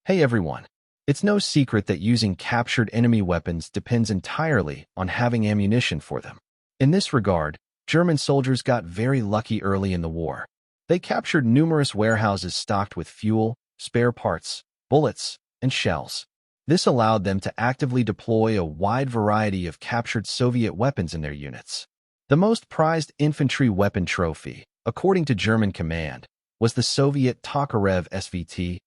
Hey everyone! It's no secret that using captured enemy weapons depends entirely on having ammunition for them. In this regard, German soldiers got very lucky early in the war. They captured numerous warehouses stocked with fuel, spare parts, bullets, and shells. This allowed them to actively deploy a wide variety of captured Soviet weapons in their units. The most prized infantry weapon trophy, according to German command, was the Soviet Tokarev SVT-40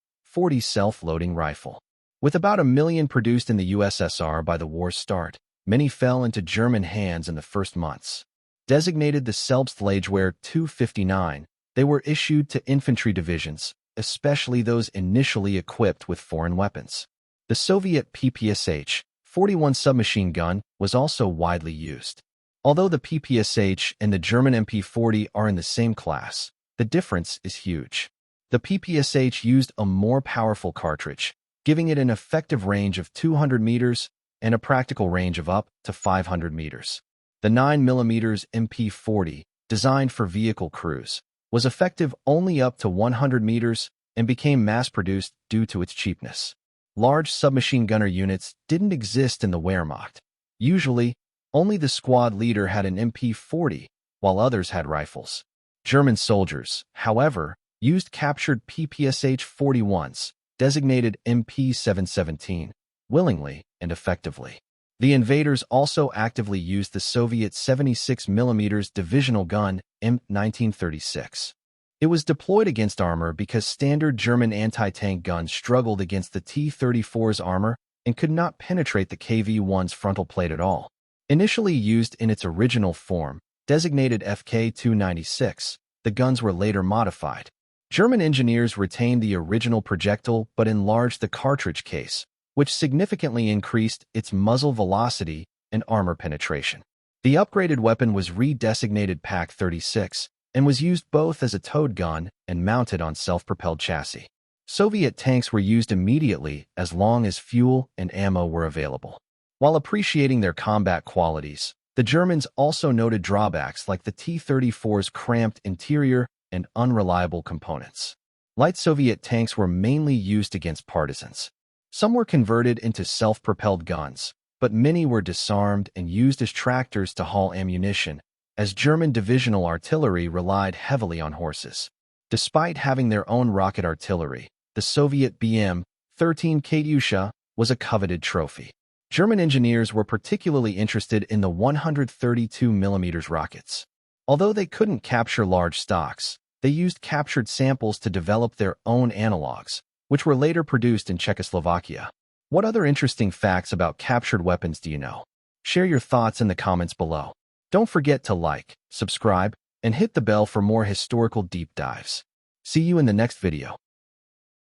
Self-loading rifle. With about 1 million produced in the USSR by the war's start, many fell into German hands in the first months. Designated the Selbstlagerwehr 259, they were issued to infantry divisions, especially those initially equipped with foreign weapons. The Soviet PPSh 41 submachine gun was also widely used. Although the PPSh and the German MP40 are in the same class, the difference is huge. The PPSh used a more powerful cartridge, giving it an effective range of 200 meters and a practical range of up to 500 meters. The 9mm MP40, designed for vehicle crews, was effective only up to 100 meters and became mass-produced due to its cheapness. Large submachine gunner units didn't exist in the Wehrmacht. Usually, only the squad leader had an MP40, while others had rifles. German soldiers, however, used captured PPSh 41s, designated MP717, willingly and effectively. The invaders also actively used the Soviet 76mm divisional gun M1936. It was deployed against armor because standard German anti-tank guns struggled against the T-34's armor and could not penetrate the KV-1's frontal plate at all. Initially used in its original form, designated FK-296, the guns were later modified. German engineers retained the original projectile but enlarged the cartridge case, which significantly increased its muzzle velocity and armor penetration. The upgraded weapon was redesignated PAK-36 and was used both as a towed gun and mounted on self-propelled chassis. Soviet tanks were used immediately as long as fuel and ammo were available. While appreciating their combat qualities, the Germans also noted drawbacks like the T-34's cramped interior and unreliable components. Light Soviet tanks were mainly used against partisans. Some were converted into self-propelled guns, but many were disarmed and used as tractors to haul ammunition, as German divisional artillery relied heavily on horses. Despite having their own rocket artillery, the Soviet BM-13 Katyusha was a coveted trophy. German engineers were particularly interested in the 132mm rockets. Although they couldn't capture large stocks, they used captured samples to develop their own analogs, which were later produced in Czechoslovakia. What other interesting facts about captured weapons do you know? Share your thoughts in the comments below. Don't forget to like, subscribe, and hit the bell for more historical deep dives. See you in the next video.